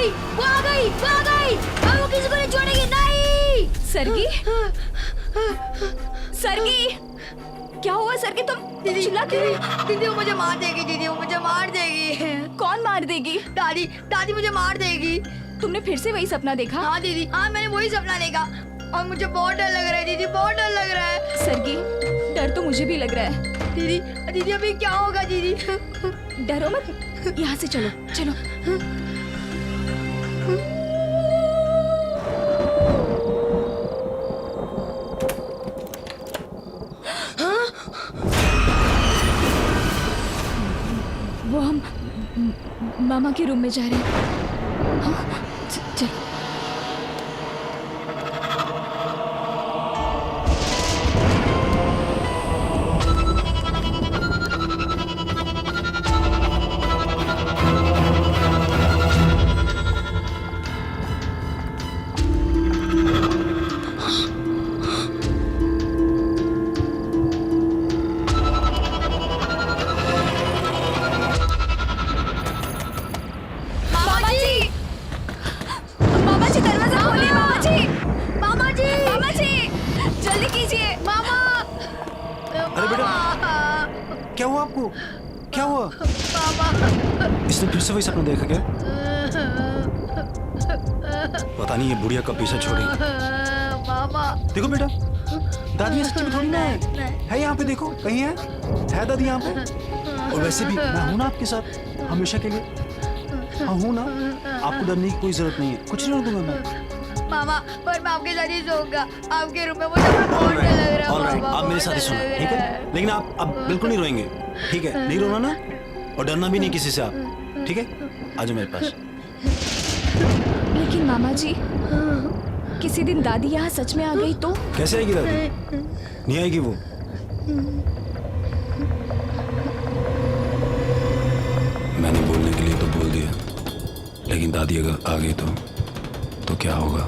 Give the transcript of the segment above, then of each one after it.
वो आ गई, वो आ गई। अब वो किसी को नहीं छोड़ेगी, नहीं। सरगी, सरगी, क्या हुआ सरगी? तुम चिल्ला क्यों रही हो? दीदी वो मुझे मार देगी, दीदी वो मुझे मार देगी। कौन मार देगी? दादी, दादी मुझे मार देगी। तुमने फिर से वही सपना देखा? हाँ दीदी, हाँ मैंने वही सपना देखा और मुझे बहुत डर लग रहा है दीदी, बहुत डर लग रहा है। सरगी, डर तो मुझे भी लग रहा है। दीदी, दीदी अभी क्या होगा दीदी? डरो मत, यहाँ से चलो, चलो। वो हम मामा के रूम में जा रहे हैं। हाँ, चल। क्या हुआ आपको? क्या हुआ? इसने फिर से वही सपना देखा क्या? पता नहीं ये बुढ़िया कब पीछे छोड़ी। मामा देखो बेटा, दादी सच्ची में थोड़ी ना है यहाँ पे, देखो कहीं है दादी यहाँ पे। और वैसे भी मैं हूँ ना आपके साथ हमेशा के लिए। हाँ हूँ ना, आपको डरने की कोई जरूरत नहीं है, कुछ नहीं दूंगा मैं। मामा पर मैं आपके साथ ही सोऊंगा, आपके रूम में मुझे बहुत डर लग रहा है। ऑलराइट, मामा, आप मेरे साथ ही बहुत सोना, डर लग ठीक रहा है? लेकिन आप अब बिल्कुल नहीं रोएंगे, ठीक है? नहीं रोना ना, और डरना भी नहीं किसी से आप, ठीक है? आ जाओ मेरे पास। लेकिन मामा जी, किसी दिन दादी यहाँ सच में आ गई तो? कैसे आएगी दादी? नहीं आएगी वो। मैंने बोलने के लिए तो बोल दिया, लेकिन दादी अगर आ गई तो क्या होगा?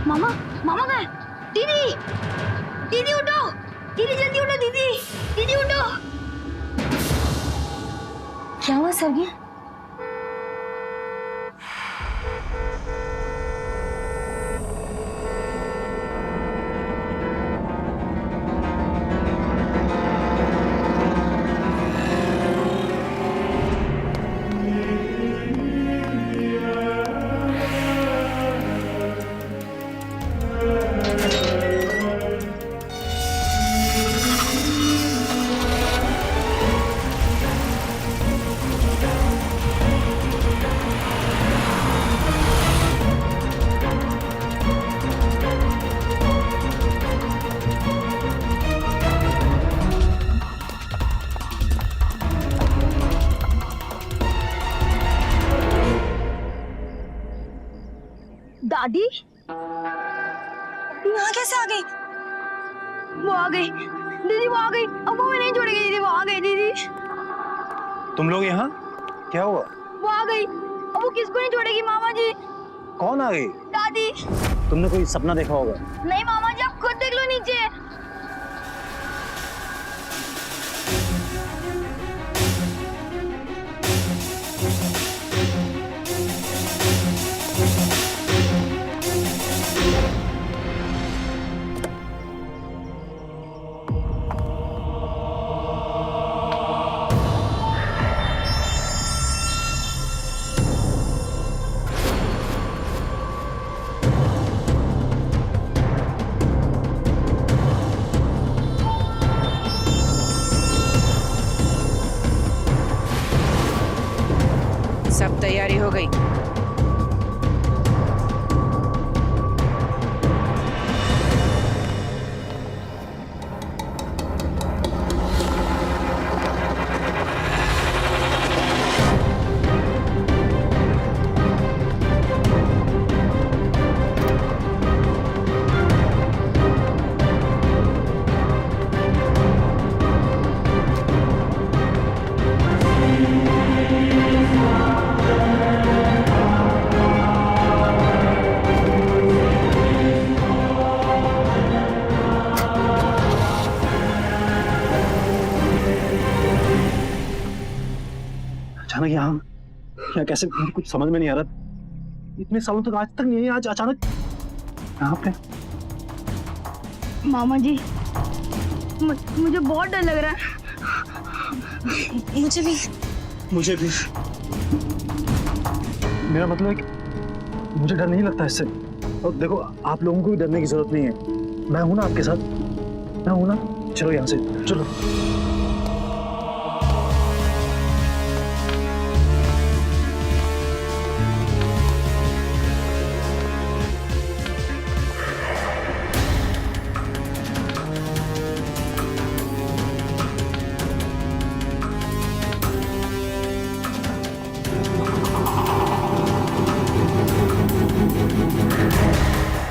मामा, मामा गए। दीदी, दीदी उठो, दीदी जल्दी उठो, दीदी, दीदी उठो। क्या हुआ सरगी? दादी यहाँ कैसे आ गई? वो आ गई, दीदी वो आ गई। अब वो नहीं छोड़ेगी दीदी, वो आ गई दीदी। तुम लोग यहाँ? क्या हुआ? वो आ गई, अब वो किसको नहीं छोड़ेगी मामा जी। कौन आ गई? दादी। तुमने कोई सपना देखा होगा। नहीं मामा जी, आप खुद देख लो नीचे। सब तैयारी हो गई? अचानक यहाँ कैसे, मुझे कुछ समझ में नहीं आ रहा। इतने सालों तक आज तक नहीं, आज अचानक यहाँ पे। मामा जी, मुझे बहुत डर लग रहा है। मुझे भी। मेरा मतलब है कि मुझे डर नहीं लगता इससे। और देखो, आप लोगों को भी डरने की जरूरत नहीं है। मैं हूं ना आपके साथ, मैं हूं ना। चलो यहाँ से चलो।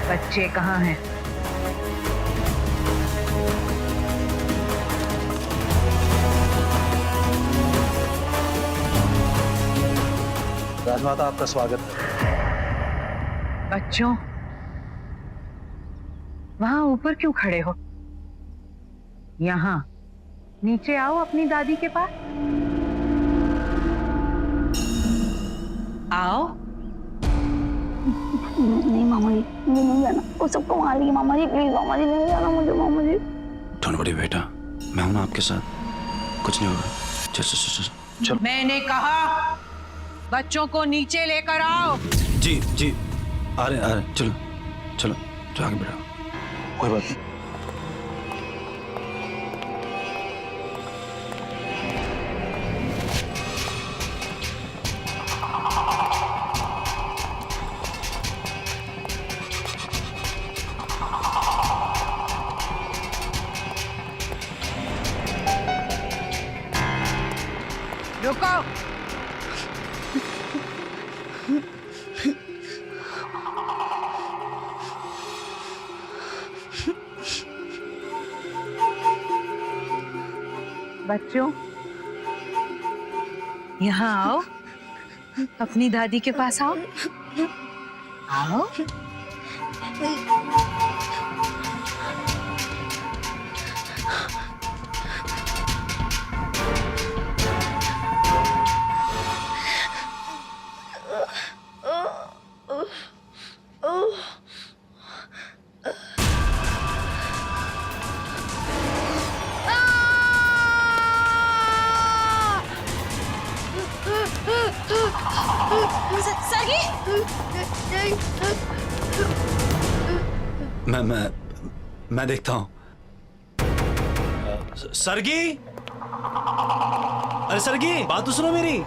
बच्चे कहाँ हैं? राजमाता, आपका स्वागत है। बच्चों, वहां ऊपर क्यों खड़े हो? यहाँ नीचे आओ अपनी दादी के पास। आओ। नहीं मामा जी, मुझे नहीं जाना। वो सबको मार देगी मामा जी। प्लीज मामा जी, नहीं जाना मुझे मामा जी। डोंट वरी बेटा, मैं हूं ना आपके साथ, कुछ नहीं होगा। चल चल चल चल। मैंने कहा बच्चों को नीचे लेकर आओ। जी जी, आ रहे चलो चलो, तो आगे बढ़ाओ, कोई बात नहीं। रुको। बच्चों, यहाँ आओ, अपनी दादी के पास आओ। आओ। मैं देखता हूं। सरगी, अरे सरगी, बात तो सुनो मेरी।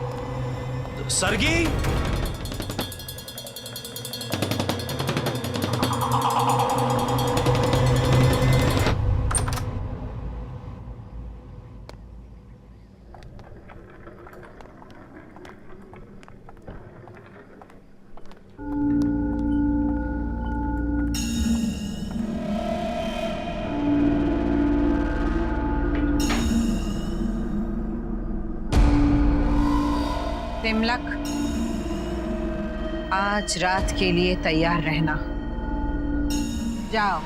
सरगी, तिमलक, आज रात के लिए तैयार रहना। जाओ।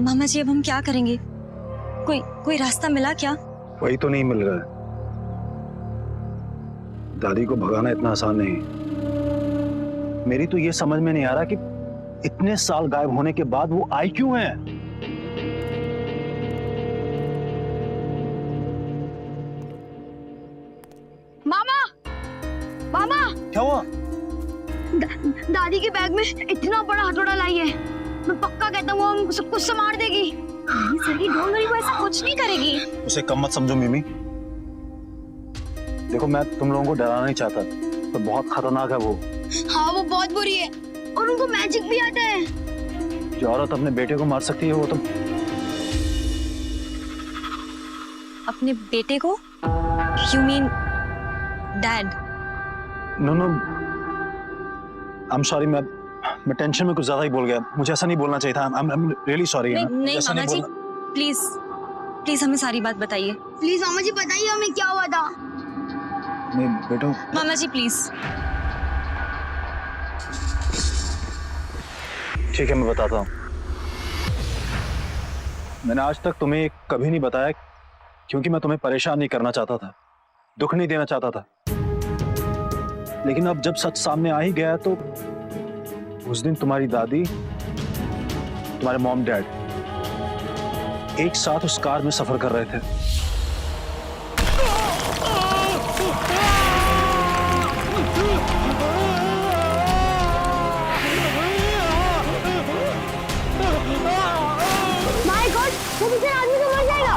मामा जी अब हम क्या करेंगे? कोई रास्ता मिला क्या? वही तो नहीं मिल रहा है। दादी को भगाना इतना आसान नहीं। मेरी तो ये समझ में नहीं आ रहा कि इतने साल गायब होने के बाद वो आई क्यों है। मामा मामा क्या हुआ? दादी के बैग में इतना बड़ा हथौड़ा लाई है। मैं पक्का कहता हूँ वो हम सब कुछ संभाल देगी। सही डोंट वरी, वो ऐसा कुछ नहीं करेगी। उसे कम मत समझो मिमी। देखो मैं तुम लोगों को डराना नहीं चाहता, पर बहुत खतरनाक है वो। हाँ वो बहुत बुरी है और उनको मैजिक भी आता है। जो औरत अपने बेटे को मार सकती है वो तो। अपने बेटे को? You mean dad? No no, I am sorry. मैं टेंशन में कुछ ज्यादा ही बोल गया। मुझे ऐसा नहीं बोलना चाहिए था। I am really sorry. नहीं मामा जी, प्लीज प्लीज हमें सारी बात बताइए। प्लीज मामा जी बताइए हमें क्या हुआ था। नहीं बेटो। मामा जी प्लीज। ठीक है मैं बताता हूँ। मैंने आज तक तुम्हें कभी नहीं बताया क्योंकि मैं तुम्हें परेशान नहीं करना चाहता था, दुख नहीं देना चाहता था। लेकिन अब जब सच सामने आ ही गया तो उस दिन तुम्हारी दादी, तुम्हारे मॉम डैड एक साथ उस कार में सफर कर रहे थे। माय गॉड, वो बेचारा आदमी तो मर जाएगा।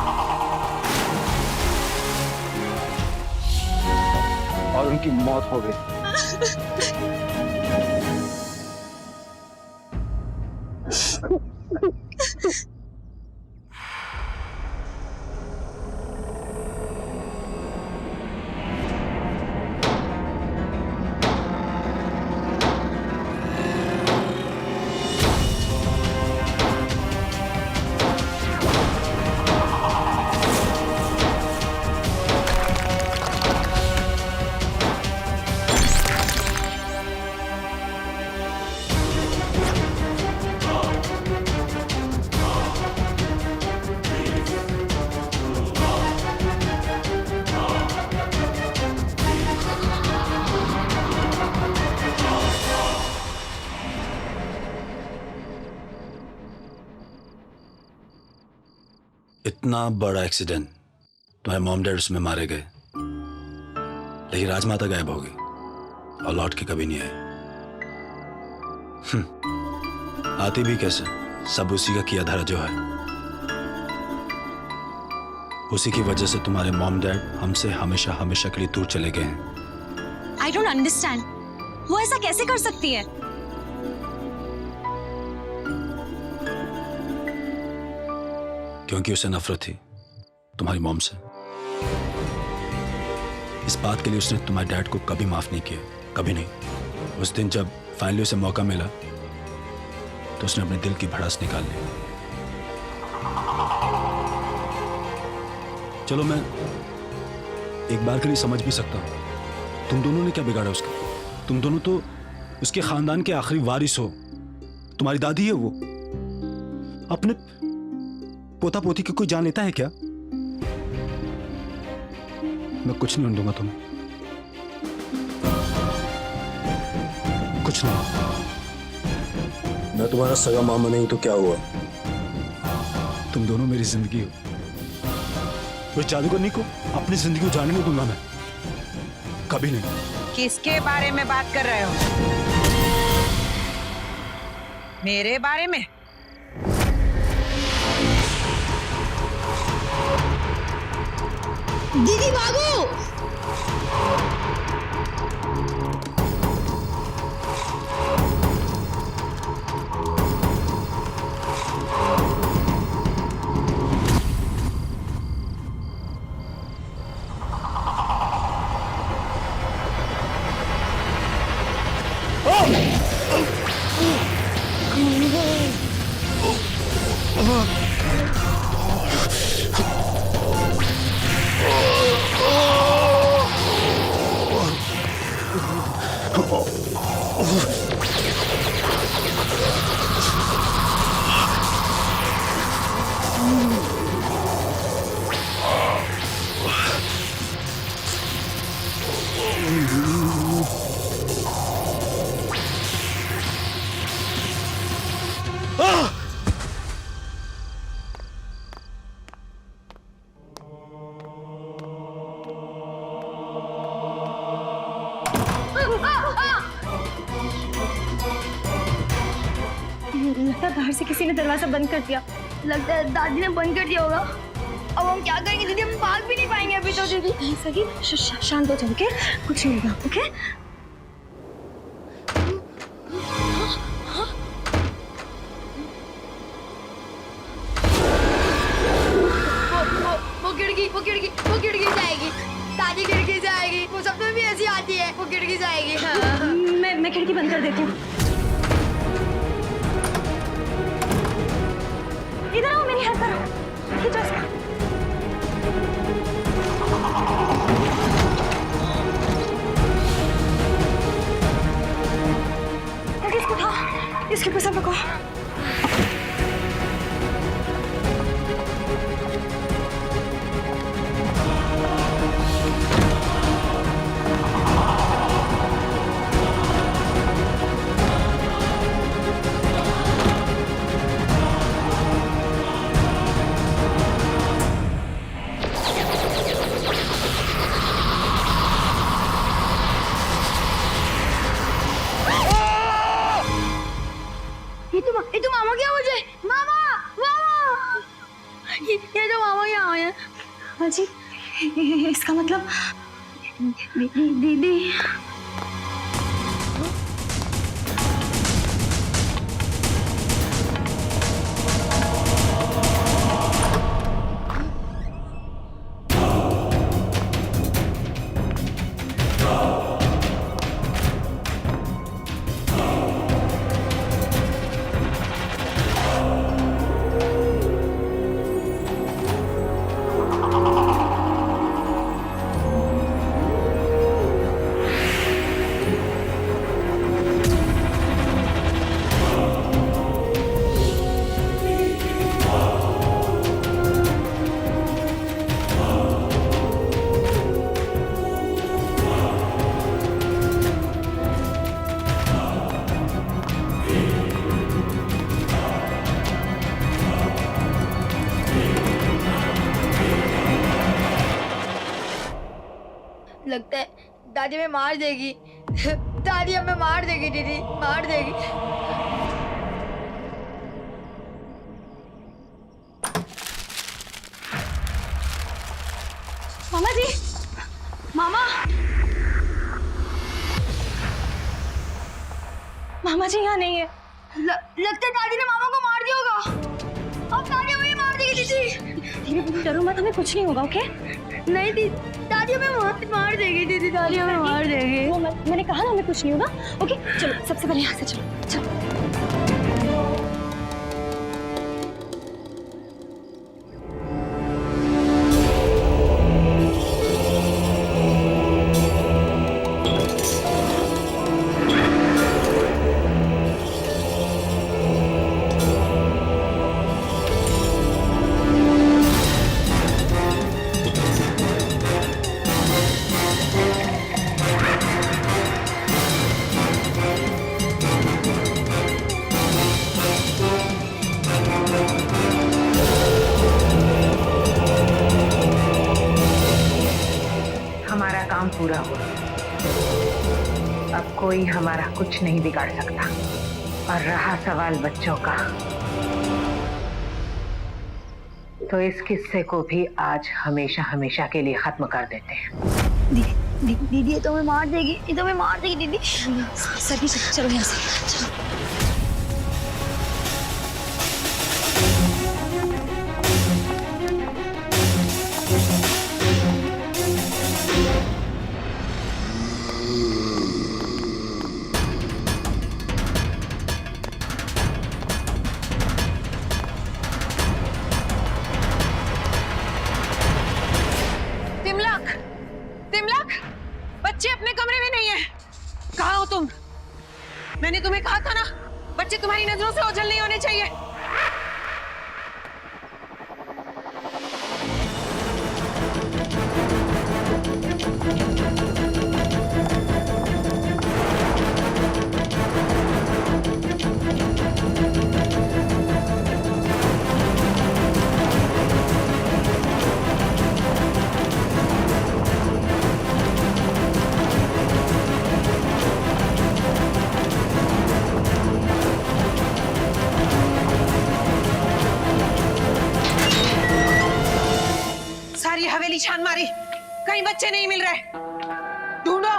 और उनकी मौत हो गई। इतना बड़ा एक्सीडेंट, तुम्हारे मॉम डैड उसमें मारे गए, लेकिन राजमाता गायब हो गई और लौट के कभी नहीं आई। आती भी कैसे? सब उसी का किया धरा जो है। उसी की वजह से तुम्हारे मॉम डैड हमसे हमेशा हमेशा के लिए दूर चले गए हैं। आई डोंट अंडरस्टैंड, वो ऐसा कैसे कर सकती है? क्योंकि उसे नफरत थी तुम्हारी मॉम से। इस बात के लिए उसने तुम्हारे डैड को कभी माफ नहीं किया, कभी नहीं। उस दिन जब फाइनली उसे मौका मिला तो उसने अपने दिल की भड़ास निकाल ली। चलो मैं एक बार के लिए समझ भी सकता हूं, तुम दोनों ने क्या बिगाड़ा उसका? तुम दोनों तो उसके खानदान के आखिरी वारिस हो। तुम्हारी दादी है वो। अपने पोता पोती की कोई जान लेता है क्या? मैं कुछ नहीं दूंगा तुम्हें, कुछ नहीं। मैं तुम्हारा सगा मामा नहीं तो क्या हुआ? तुम दोनों मेरी जिंदगी हो। उस जादूगरनी को अपनी जिंदगी उजाड़ने नहीं दूंगा मैं, कभी नहीं। किसके बारे में बात कर रहे हो? मेरे बारे में? दीदी भागो। लगता है बाहर से किसी ने दरवाजा बंद कर दिया। लगता है दादी ने बंद कर दिया होगा। अब हम क्या करेंगे दीदी, हम भाग भी नहीं पाएंगे अभी तो दीदी। सही शांत हो जाओ, ओके? कुछ नहीं होगा, ओके? वो खिड़की जाएगी दादी, खिड़की से आएगी। वो सब में भी ऐसी आती है, वो खिड़की से आएगी। हाँ। मैं खिड़की बंद कर देती हूँ। इधर आओ, मेरी हेल्प करो। खींचो इसका। इसको उठाओ, इसके ऊपर सब रखो। ये तो मामा की आवाज है। मामा, मामा, ये तो मामा की आवाज है। हाँ जी, इसका मतलब दीदी। लगता है दादी हमें मार देगी। दादी हमें मार देगी दीदी, मार देगी। मामा जी, मामा, मामा जी यहाँ नहीं है। लगता है दादी ने मामा को मार दिया होगा। अब दादी हमें मार देगी दीदी। डरो मत, हमें कुछ नहीं होगा, ओके? नहीं दीदी, दादी हमें मार देगी दीदी, दादी हमें मार देगी। वो मैंने कहा ना हमें कुछ नहीं होगा, ओके? चलो सबसे पहले यहाँ से चलो, चलो। पूरा हुआ। अब कोई हमारा कुछ नहीं बिगाड़ सकता। और रहा सवाल बच्चों का, तो इस किस्से को भी आज हमेशा हमेशा के लिए खत्म कर देते हैं। दीदी ये तो हमें मार देगी, ये तो हमें मार देगी दीदी। सभी चलो यहाँ से, चलो। बच्चे अपने कमरे में नहीं है। कहाँ हो तुम? मैंने तुम्हें कहा था ना, बच्चे तुम्हारी नजरों से ओझल नहीं होने चाहिए। मारी, कहीं बच्चे नहीं मिल रहे। ढूंढो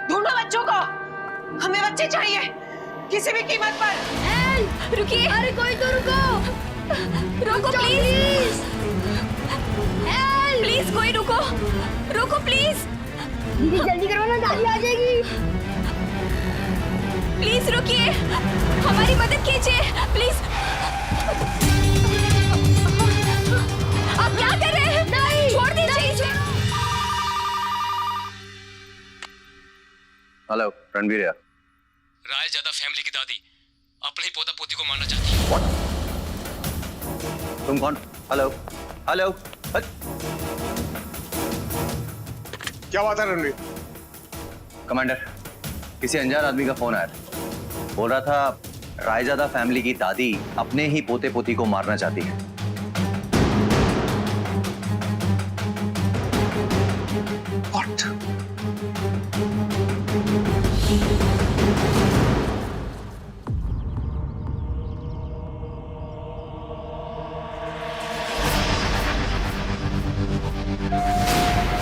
ढूंढो बच्चों को, हमें बच्चे चाहिए किसी भी कीमत पर। रुकिए, अरे कोई तो रुको, रोको प्लीज, प्लीज कोई रुको, रुको प्लीज, दीदी जल्दी करो ना, दादी आ जाएगी। प्लीज रुकिए, हमारी मदद कीजिए प्लीज। आप क्या कर रहे हैं? नहीं, छोड़ दीजिए। हेलो, रणवीर यार। रायजादा फैमिली की दादी अपने ही पोता पोती को मारना चाहती है। तुम कौन? Hello hello. क्या बात है रणवीर? कमांडर, किसी अनजान आदमी का फोन आया, बोल रहा था रायजादा फैमिली की दादी अपने ही पोते पोती को मारना चाहती है। What?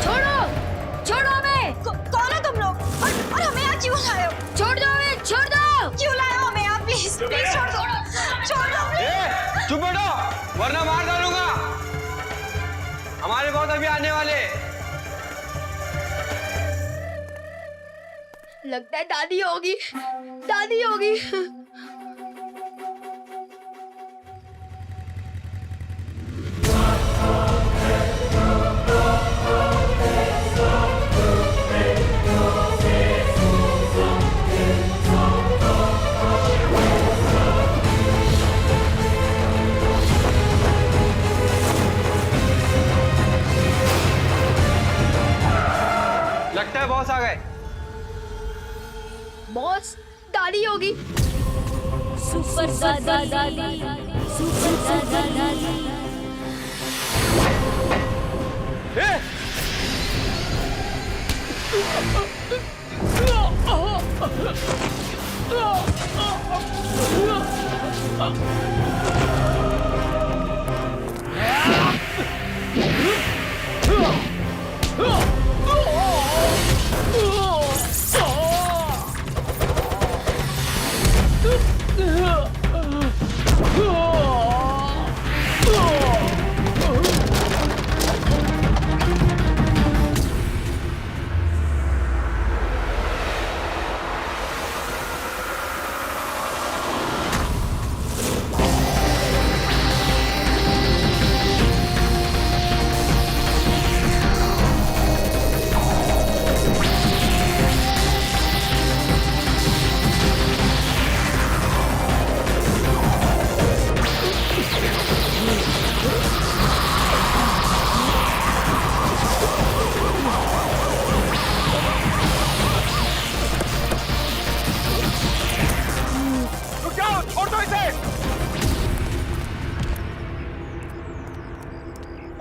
छोड़ो, छोड़ो हमें। कौन हो तुम लोग और हमें यहाँ क्यों लाए हो? छोड़ दो हमें, छोड़ दो। क्यों लाए हो हमें यहाँ? प्लीज प्लीज छोड़ दो, छोड़ दो प्लीज। चुप बैठो वरना मार डालूंगा। हमारे बहुत अभी आने वाले। लगता है दादी होगी, दादी होगी। लगता है बॉस आ गए। बॉस, दादी होगी। सुपर दादी, सुपर दादी।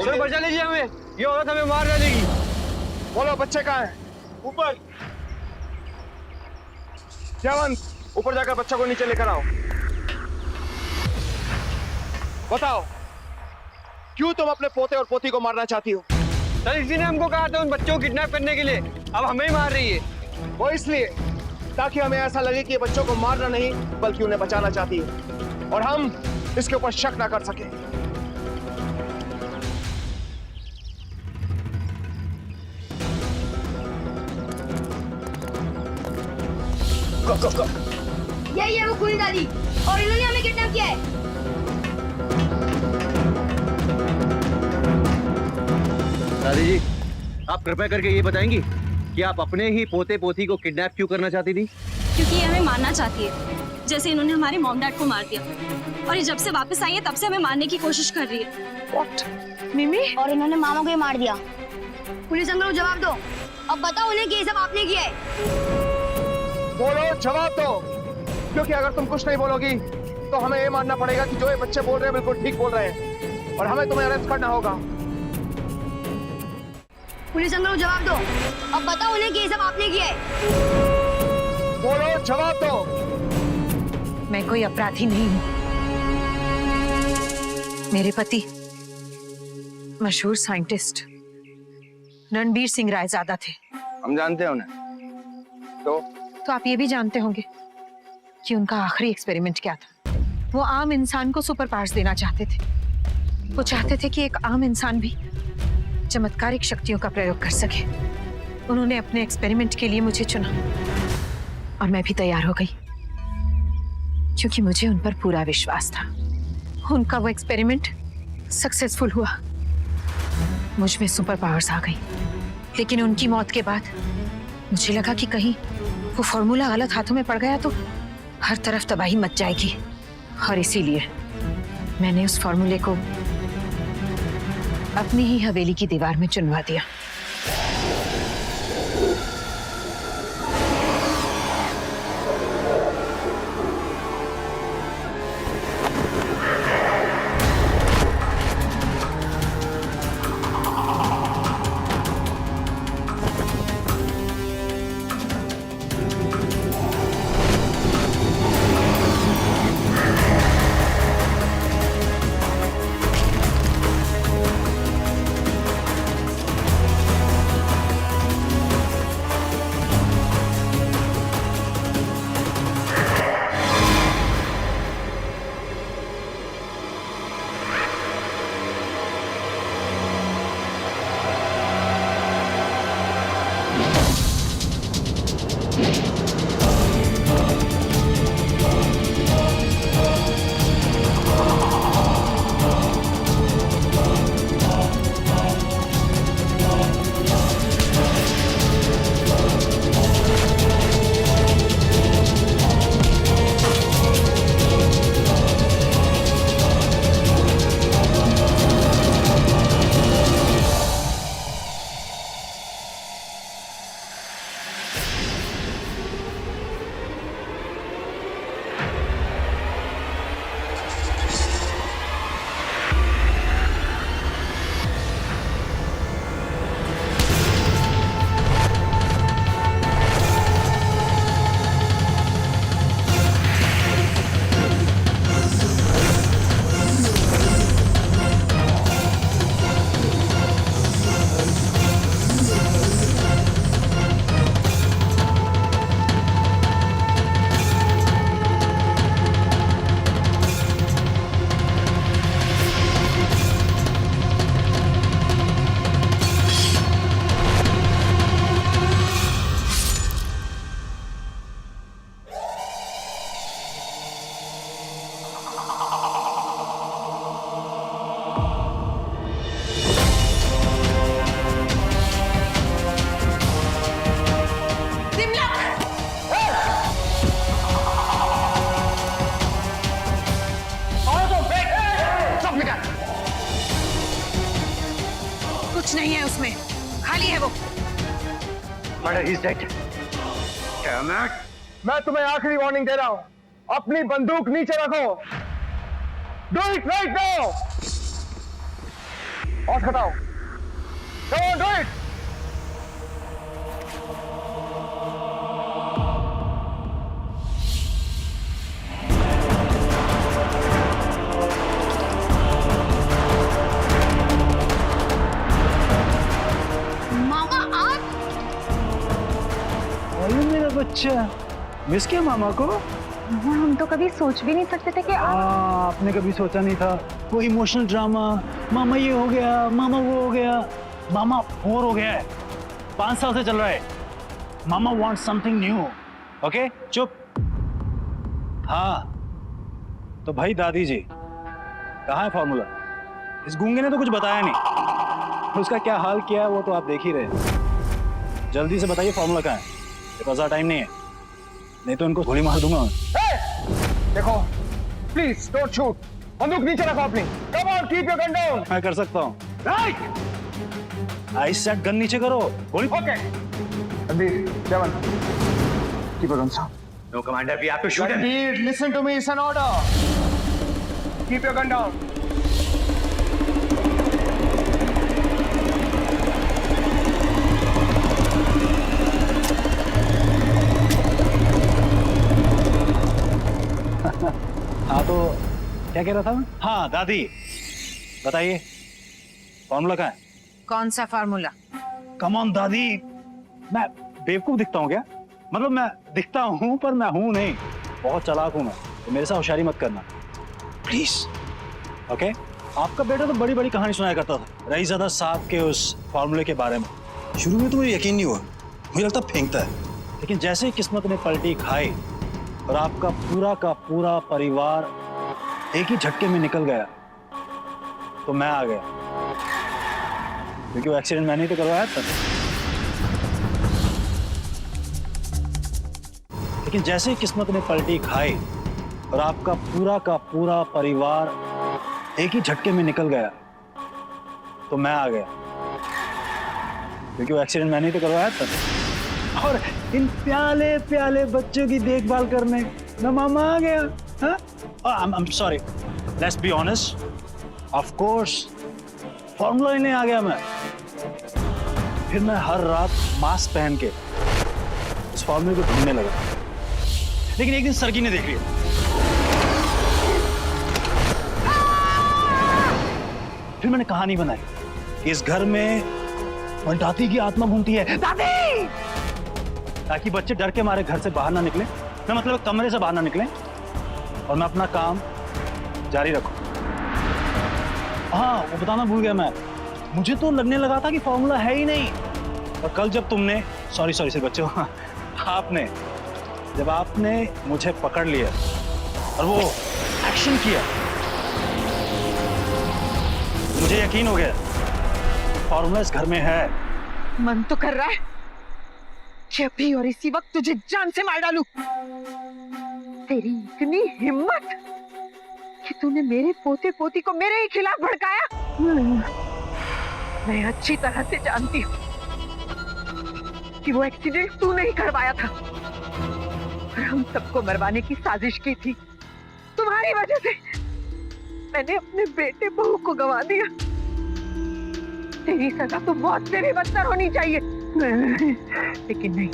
सर बचा लीजिए हमें, ये औरत हमें मार डालेगी। बोलो बच्चे कहाँ हैं? ऊपर। जयवंत, ऊपर जाकर बच्चा को नीचे लेकर आओ। बताओ, क्यों तुम अपने पोते और पोती को मारना चाहती हो? सर इसी ने हमको कहा था उन बच्चों को किडनैप करने के लिए, अब हमें ही मार रही है। वो इसलिए ताकि हमें ऐसा लगे कि ये बच्चों को मारना नहीं बल्कि उन्हें बचाना चाहती है और हम इसके ऊपर शक ना कर सके। यही है वो खूनी दादी और इन्होंने हमें किडनैप किया है। दादी जी, आप कृपया करके ये बताएंगी कि आप अपने ही पोते पोती को किडनैप क्यों करना चाहती थी? क्योंकि ये हमें मारना चाहती है, जैसे इन्होंने हमारे मॉम डैड को मार दिया, और ये जब से वापस आई है तब से हमें मारने की कोशिश कर रही है। What? मिमी? और इन्होंने मामा को ही मार दिया। पुलिस अंकल को जवाब दो, अब बताओ उन्हें कि ये सब आपने किया है। बोलो, जवाब दो, क्योंकि अगर तुम कुछ नहीं बोलोगी तो हमें ये मानना पड़ेगा कि जो ये बच्चे बोल रहे हैं बिल्कुल ठीक बोल रहे हैं और हमें तुम्हें अरेस्ट करना होगा। पुलिस अंकल को जवाब दो, अब बताओ उन्हें कि ये सब आपने किया है। बोलो, जवाब दो। मैं कोई अपराधी नहीं हूँ। मेरे पति मशहूर साइंटिस्ट रणबीर सिंह रायजादा थे। हम जानते हैं उन्हें। तो आप ये भी जानते होंगे कि उनका आखिरी एक्सपेरिमेंट क्या था। वो आम इंसान को सुपर पावर्स देना चाहते थे। वो चाहते थे कि एक आम इंसान भी चमत्कारिक शक्तियों का प्रयोग कर सके। उन्होंने अपने एक्सपेरिमेंट के लिए मुझे चुना और मैं भी तैयार हो गई, क्योंकि मुझे उन पर पूरा विश्वास था। उनका वो एक्सपेरिमेंट सक्सेसफुल हुआ, मुझ में सुपर पावर्स आ गई। लेकिन उनकी मौत के बाद मुझे लगा कि कहीं वो फॉर्मूला गलत हाथों में पड़ गया तो हर तरफ तबाही मच जाएगी, और इसीलिए मैंने उस फॉर्मूले को अपनी ही हवेली की दीवार में चुनवा दिया। कुछ नहीं है उसमें, खाली है वो। मैं तुम्हें आखिरी वार्निंग दे रहा हूं, अपनी बंदूक नीचे रखो। Do it right now. और हटाओ। Come on, do it. मेरा बच्चा मिस किया मामा को। हम तो कभी सोच भी नहीं सकते थे कि आपने कभी सोचा नहीं था। वो इमोशनल ड्रामा, मामा ये हो गया, मामा वो हो गया। मामा बोर हो गया है, 5 साल से चल रहा है। मामा वांट समथिंग न्यू। ओके चुप। हाँ तो भाई दादी जी कहाँ है फॉर्मूला? इस गूंगे ने तो कुछ बताया नहीं, उसका क्या हाल किया है वो तो आप देख ही रहे। जल्दी से बताइए फॉर्मूला कहाँ है, ज़्यादा टाइम नहीं है, नहीं तो इनको गोली मार दूंगा। देखो प्लीज डोंट शूट। बंदूक नीचे रखो अपनी। Come on keep your gun down. मैं कर सकता हूँ। राइट। आई सेड गन नीचे करो। गोली। Okay Ranbir, Devan, keep your guns down. No commander, we have to shoot him. Ranbir, listen to me, it's an order. Keep your gun down. हाँ तो क्या कह रहा था मैं? हाँ दादी बताइए फॉर्मूला कहाँ है? कौन सा फार्मूला? कम ऑन दादी, मैं बेवकूफ दिखता हूँ क्या? मतलब मैं दिखता हूँ पर मैं हूँ नहीं, बहुत चालाक हूँ मैं, तो मेरे साथ होशियारी मत करना प्लीज। ओके? आपका बेटा तो बड़ी बड़ी कहानी सुनाया करता था रईज़ादा साहब के उस फॉर्मूले के बारे में। शुरू में तो मुझे यकीन नहीं हुआ, मुझे लगता फेंकता है, लेकिन जैसे ही किस्मत ने पलटी खाई और आपका पूरा का पूरा परिवार एक ही झटके में निकल गया, तो मैं आ गया, क्योंकि वो एक्सीडेंट मैंने ही तो करवाया था। लेकिन जैसे ही किस्मत ने पलटी खाई और आपका पूरा का पूरा परिवार एक ही झटके में निकल गया, तो मैं आ गया, क्योंकि वो एक्सीडेंट मैंने ही तो करवाया था। और इन प्याले प्याले बच्चों की देखभाल करने मैं मामा आ गया। I'm sorry, let's be honest, of course, formula लेने आ गया मैं। फिर मैं हर रात मास्क पहन के इस फॉर्मूले को ढूंढने लगा, लेकिन एक दिन सरगी ने देख लिया। फिर मैंने कहानी बनाई कि इस घर में दादी की आत्मा घूमती है, दादी, ताकि बच्चे डर के मारे घर से बाहर ना निकले, मैं मतलब कमरे से बाहर ना निकले, और मैं अपना काम जारी रखूं। हाँ, वो बताना भूल गया मैं, मुझे तो लगने लगा था कि फॉर्मूला है ही नहीं, और कल जब तुमने सॉरी से बच्चों जब आपने मुझे पकड़ लिया और वो एक्शन किया, मुझे यकीन हो गया फॉर्मूला इस घर में है। मन तो कर रहा है कि अभी और इसी वक्त तुझे जान से मार डालूं। तेरी इतनी हिम्मत कि तूने मेरे पोते पोती को मेरे ही खिलाफ भड़काया। मैं अच्छी तरह से जानती हूँ कि वो एक्सीडेंट तूने ही करवाया था और हम सबको मरवाने की साजिश की थी। तुम्हारी वजह से मैंने अपने बेटे बहू को गंवा दिया। तेरी सजा तो मौत से भी बदतर होनी चाहिए, लेकिन नहीं,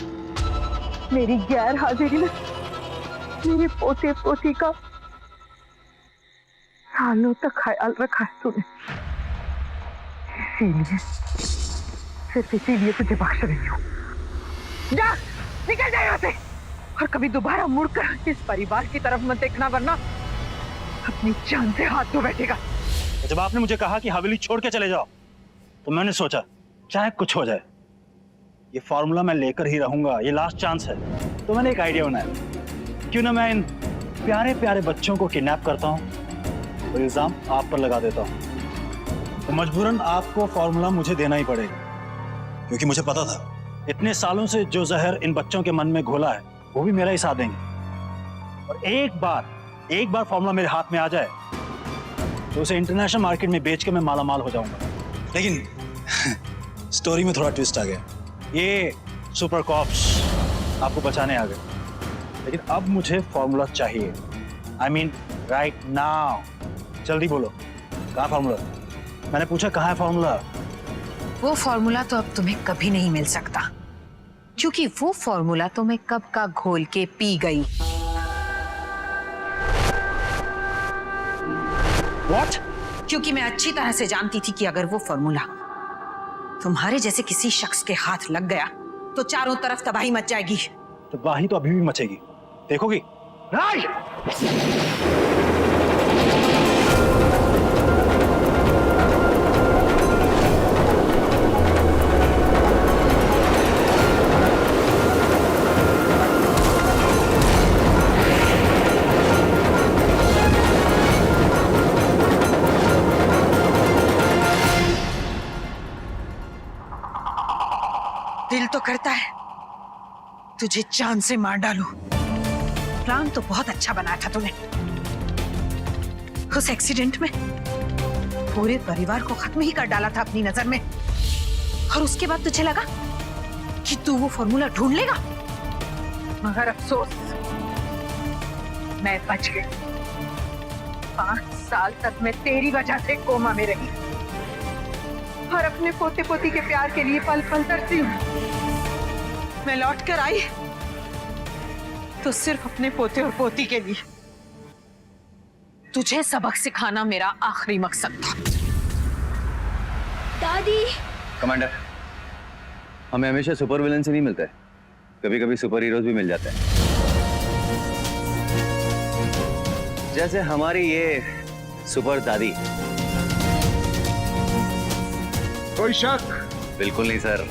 मेरी गैर हाजिरी में मेरे पोते पोती का सालों तक ख्याल रखा है तूने, इसीलिए, सिर्फ इसीलिए तुझे बख्श रही हूँ। जा, निकल जा यहाँ से, और कभी दोबारा मुड़कर इस परिवार की तरफ मत देखना, वरना अपनी जान से हाथ धो बैठेगा। जब आपने मुझे कहा कि हवेली छोड़ के चले जाओ, तो मैंने सोचा चाहे कुछ हो जाए, ये फॉर्मूला मैं लेकर ही रहूंगा, ये लास्ट चांस है। तो मैंने एक आइडिया बनाया, क्यों ना मैं इन प्यारे प्यारे बच्चों को किडनैप करता हूँ और इल्जाम आप पर लगा देता हूँ। तो मजबूरन आपको फॉर्मूला मुझे देना ही पड़ेगा, क्योंकि मुझे पता था इतने सालों से जो जहर इन बच्चों के मन में घोला है वो भी मेरा ही साथ देंगे, और एक बार फॉर्मूला मेरे हाथ में आ जाए तो उसे इंटरनेशनल मार्केट में बेच के मैं माला माल हो जाऊंगा। लेकिन स्टोरी में थोड़ा ट्विस्ट आ गया, ये सुपर कॉप्स आपको बचाने आ गए, लेकिन अब मुझे फॉर्मूला चाहिए, आई मीन राइट नाउ। जल्दी बोलो, कहाँ फॉर्मूला? मैंने पूछा कहाँ है फॉर्मूला? वो फॉर्मूला तो अब तुम्हें कभी नहीं मिल सकता, क्योंकि वो फॉर्मूला तो मैं कब का घोल के पी गई। What? क्योंकि मैं अच्छी तरह से जानती थी कि अगर वो फॉर्मूला तुम्हारे जैसे किसी शख्स के हाथ लग गया तो चारों तरफ तबाही मच जाएगी। तबाही तो अभी भी मचेगी, देखोगी। दिल तो करता है तुझे जान से मार डालूं। प्लान तो बहुत अच्छा बनाया था तूने। उस एक्सीडेंट में पूरे परिवार को खत्म ही कर डाला था अपनी नजर में, और उसके बाद तुझे लगा कि तू वो फॉर्मूला ढूंढ लेगा, मगर अफसोस मैं बच गई। 5 साल तक मैं तेरी वजह से कोमा में रही और अपने पोते पोती के प्यार के लिए पल पल तरसी हूँ। मैं लौट कर आई तो सिर्फ अपने पोते और पोती के लिए। तुझे सबक सिखाना मेरा आखिरी मकसद था। दादी। कमांडर, हमें हमेशा सुपर विलन से नहीं मिलते, कभी कभी सुपर हीरोज भी मिल जाते हैं। जैसे हमारी ये सुपर दादी। कोई शक? बिल्कुल नहीं सर।